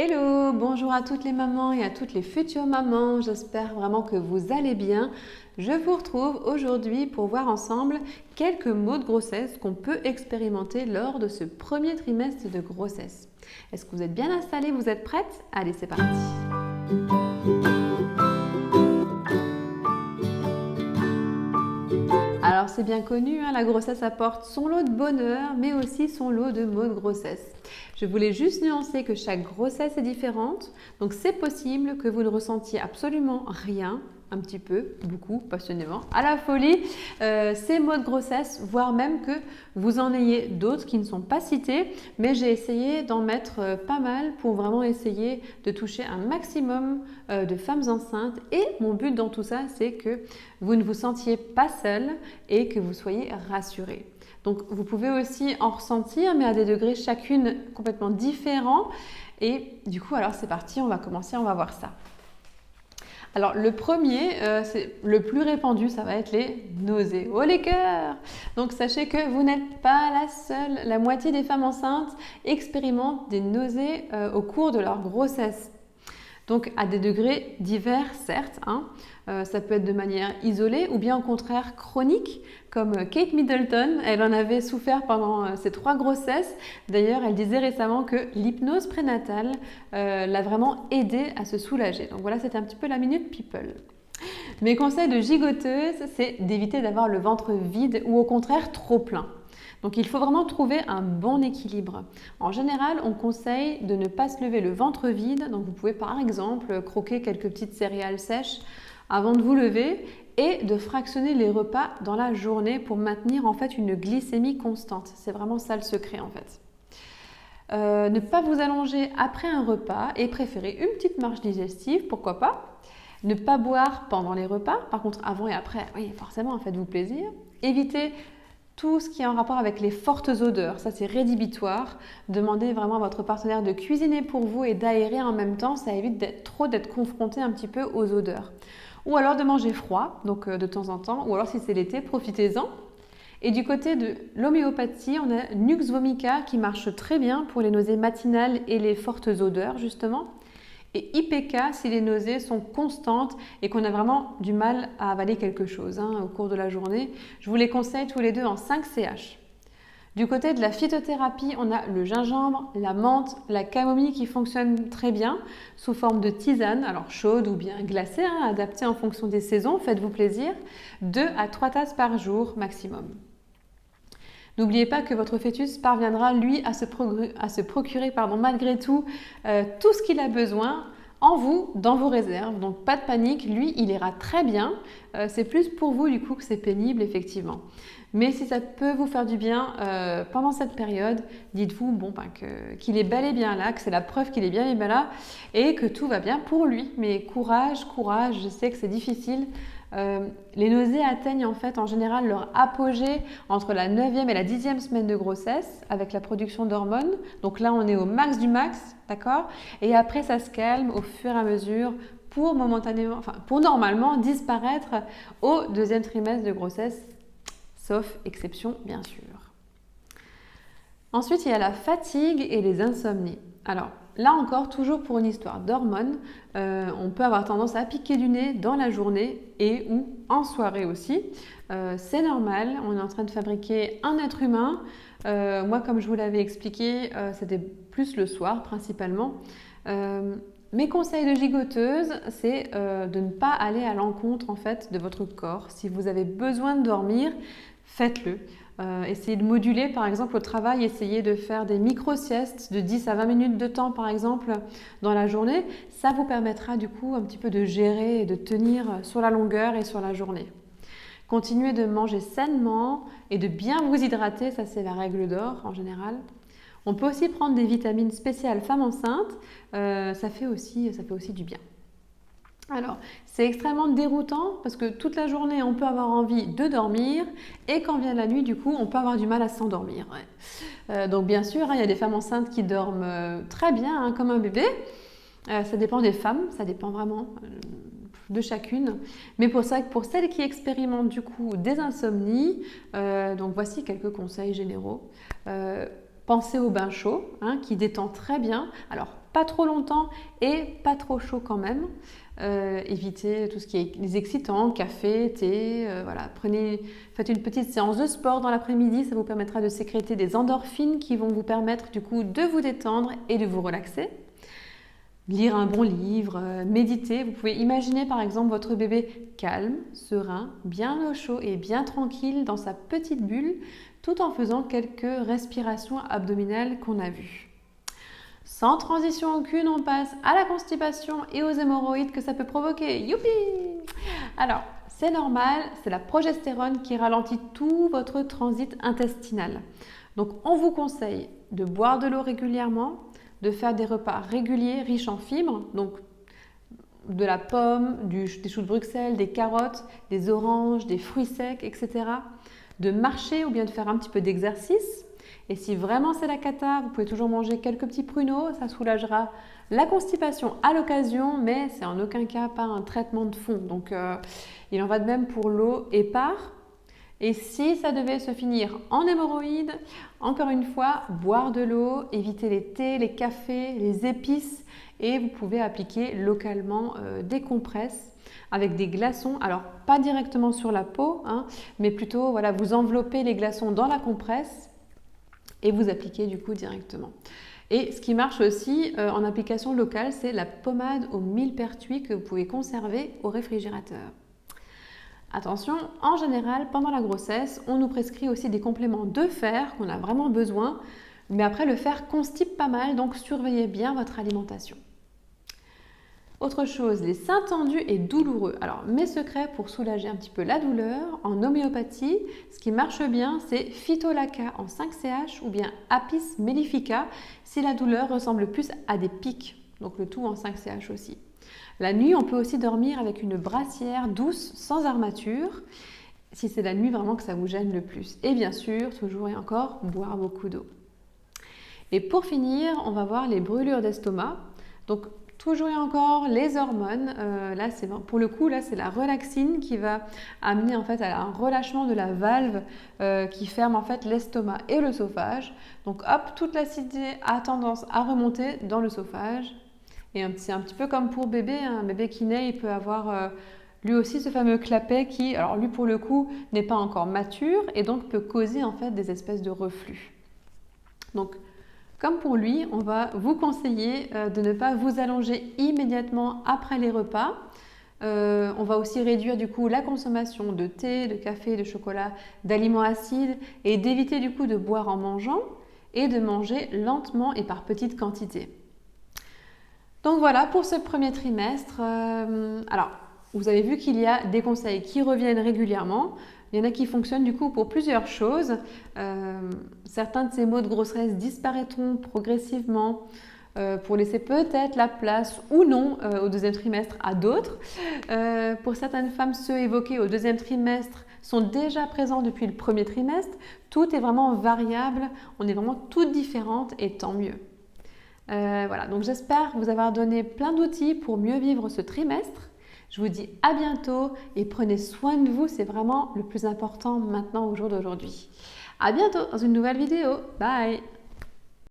Hello, bonjour à toutes les mamans et à toutes les futures mamans, j'espère vraiment que vous allez bien. Je vous retrouve aujourd'hui pour voir ensemble quelques maux de grossesse qu'on peut expérimenter lors de ce premier trimestre de grossesse. Est-ce que vous êtes bien installés, vous êtes prêtes? Allez, c'est parti! Alors c'est bien connu, la grossesse apporte son lot de bonheur, mais aussi son lot de maux de grossesse. Je voulais juste nuancer que chaque grossesse est différente, donc c'est possible que vous ne ressentiez absolument rien, un petit peu, beaucoup, passionnément, à la folie, ces maux de grossesse, voire même que vous en ayez d'autres qui ne sont pas cités, mais j'ai essayé d'en mettre pas mal pour vraiment essayer de toucher un maximum de femmes enceintes. Et mon but dans tout ça, c'est que vous ne vous sentiez pas seule et que vous soyez rassurée. Donc vous pouvez aussi en ressentir, mais à des degrés chacune complètement différents. Et du coup, alors c'est parti, on va commencer, on va voir ça. Alors le premier, c'est le plus répandu, ça va être les nausées. Oh les cœurs! Donc sachez que vous n'êtes pas la seule. La moitié des femmes enceintes expérimentent des nausées au cours de leur grossesse. Donc à des degrés divers, certes, ça peut être de manière isolée ou bien au contraire chronique, comme Kate Middleton, elle en avait souffert pendant ses 3 grossesses. D'ailleurs, elle disait récemment que l'hypnose prénatale l'a vraiment aidée à se soulager. Donc voilà, c'était un petit peu la Minute People. Mes conseils de gigoteuse, c'est d'éviter d'avoir le ventre vide ou au contraire trop plein. Donc il faut vraiment trouver un bon équilibre. En général, on conseille de ne pas se lever le ventre vide. Donc vous pouvez par exemple croquer quelques petites céréales sèches avant de vous lever et de fractionner les repas dans la journée pour maintenir en fait une glycémie constante. C'est vraiment ça le secret en fait. Ne pas vous allonger après un repas et préférer une petite marche digestive, pourquoi pas. Ne pas boire pendant les repas, par contre avant et après, oui forcément, faites-vous plaisir. Évitez tout ce qui est en rapport avec les fortes odeurs, ça c'est rédhibitoire. Demandez vraiment à votre partenaire de cuisiner pour vous et d'aérer en même temps, ça évite d'être confronté un petit peu aux odeurs. Ou alors de manger froid, donc de temps en temps, ou alors si c'est l'été, profitez-en. Et du côté de l'homéopathie, on a Nux vomica qui marche très bien pour les nausées matinales et les fortes odeurs justement. Et IPK si les nausées sont constantes et qu'on a vraiment du mal à avaler quelque chose au cours de la journée. Je vous les conseille tous les deux en 5 CH. Du côté de la phytothérapie, on a le gingembre, la menthe, la camomille qui fonctionnent très bien sous forme de tisane, alors chaude ou bien glacée, adaptée en fonction des saisons, faites-vous plaisir, 2 à 3 tasses par jour maximum. N'oubliez pas que votre fœtus parviendra, lui, à se procurer malgré tout tout ce qu'il a besoin en vous, dans vos réserves. Donc pas de panique, lui, il ira très bien. C'est plus pour vous, du coup, que c'est pénible, effectivement. Mais si ça peut vous faire du bien pendant cette période, dites-vous qu'il est bel et bien là, que c'est la preuve qu'il est bien et bien là et que tout va bien pour lui. Mais courage, courage, je sais que c'est difficile. Les nausées atteignent en fait en général leur apogée entre la 9e et la 10e semaine de grossesse avec la production d'hormones. Donc là, on est au max du max, d'accord? Et après, ça se calme au fur et à mesure pour normalement disparaître au 2e trimestre de grossesse, sauf exception bien sûr. Ensuite, il y a la fatigue et les insomnies. Alors, là encore, toujours pour une histoire d'hormones, on peut avoir tendance à piquer du nez dans la journée et ou en soirée aussi. C'est normal, on est en train de fabriquer un être humain. Moi, comme je vous l'avais expliqué, c'était plus le soir principalement. Mes conseils de gigoteuse, c'est de ne pas aller à l'encontre en fait de votre corps. Si vous avez besoin de dormir, faites-le. Essayez de moduler, par exemple, au travail, essayez de faire des micro-siestes de 10 à 20 minutes de temps, par exemple, dans la journée. Ça vous permettra du coup un petit peu de gérer et de tenir sur la longueur et sur la journée. Continuez de manger sainement et de bien vous hydrater, ça c'est la règle d'or en général. On peut aussi prendre des vitamines spéciales femmes enceintes, ça fait aussi du bien. Alors, c'est extrêmement déroutant parce que toute la journée, on peut avoir envie de dormir et quand vient la nuit, du coup, on peut avoir du mal à s'endormir. Donc, bien sûr, il y a des femmes enceintes qui dorment très bien, comme un bébé. Ça dépend des femmes, ça dépend vraiment de chacune. Mais pour celles qui expérimentent du coup des insomnies, donc voici quelques conseils généraux. Pensez au bain chaud qui détend très bien. Alors, pas trop longtemps et pas trop chaud quand même. Évitez tout ce qui est les excitants, café, thé, voilà. Faites une petite séance de sport dans l'après-midi, ça vous permettra de sécréter des endorphines qui vont vous permettre du coup de vous détendre et de vous relaxer. Lire un bon livre, méditer. Vous pouvez imaginer par exemple votre bébé calme, serein, bien au chaud et bien tranquille dans sa petite bulle, tout en faisant quelques respirations abdominales qu'on a vues. Sans transition aucune, on passe à la constipation et aux hémorroïdes que ça peut provoquer. Youpi! Alors, c'est normal, c'est la progestérone qui ralentit tout votre transit intestinal. Donc, on vous conseille de boire de l'eau régulièrement, de faire des repas réguliers riches en fibres, donc de la pomme, des choux de Bruxelles, des carottes, des oranges, des fruits secs, etc. De marcher ou bien de faire un petit peu d'exercice. Et si vraiment c'est la cata, vous pouvez toujours manger quelques petits pruneaux, ça soulagera la constipation à l'occasion, mais c'est en aucun cas pas un traitement de fond. Donc il en va de même pour l'eau épars. Et si ça devait se finir en hémorroïdes, encore une fois, boire de l'eau, éviter les thés, les cafés, les épices et vous pouvez appliquer localement des compresses avec des glaçons. Alors pas directement sur la peau, hein, mais plutôt voilà, vous enveloppez les glaçons dans la compresse et vous appliquez du coup directement. Et ce qui marche aussi en application locale, c'est la pommade au millepertuis que vous pouvez conserver au réfrigérateur. Attention, en général, pendant la grossesse, on nous prescrit aussi des compléments de fer qu'on a vraiment besoin, mais après le fer constipe pas mal, donc surveillez bien votre alimentation. Autre chose, les seins tendus et douloureux. Alors, mes secrets pour soulager un petit peu la douleur, en homéopathie, ce qui marche bien, c'est Phytolacca en 5CH ou bien Apis mellifica si la douleur ressemble plus à des pics, donc le tout en 5CH aussi. La nuit, on peut aussi dormir avec une brassière douce sans armature, si c'est la nuit vraiment que ça vous gêne le plus. Et bien sûr, toujours et encore, boire beaucoup d'eau. Et pour finir, on va voir les brûlures d'estomac. Donc, toujours et encore, les hormones, là pour le coup, là c'est la relaxine qui va amener en fait à un relâchement de la valve qui ferme en fait l'estomac et l'œsophage. Donc hop, toute l'acidité a tendance à remonter dans l'œsophage. Et c'est un petit peu comme pour bébé, hein. Un bébé qui naît, il peut avoir lui aussi ce fameux clapet qui, alors lui pour le coup, n'est pas encore mature et donc peut causer en fait des espèces de reflux. Donc comme pour lui, on va vous conseiller de ne pas vous allonger immédiatement après les repas. On va aussi réduire du coup la consommation de thé, de café, de chocolat, d'aliments acides et d'éviter du coup de boire en mangeant et de manger lentement et par petites quantités. Donc voilà pour ce premier trimestre. Alors, vous avez vu qu'il y a des conseils qui reviennent régulièrement. Il y en a qui fonctionnent du coup pour plusieurs choses. Certains de ces maux de grossesse disparaîtront progressivement pour laisser peut-être la place ou non au deuxième trimestre à d'autres. Pour certaines femmes, ceux évoqués au deuxième trimestre sont déjà présents depuis le premier trimestre. Tout est vraiment variable, on est vraiment toutes différentes et tant mieux. Voilà, donc j'espère vous avoir donné plein d'outils pour mieux vivre ce trimestre. Je vous dis à bientôt et prenez soin de vous, c'est vraiment le plus important maintenant au jour d'aujourd'hui. À bientôt dans une nouvelle vidéo. Bye!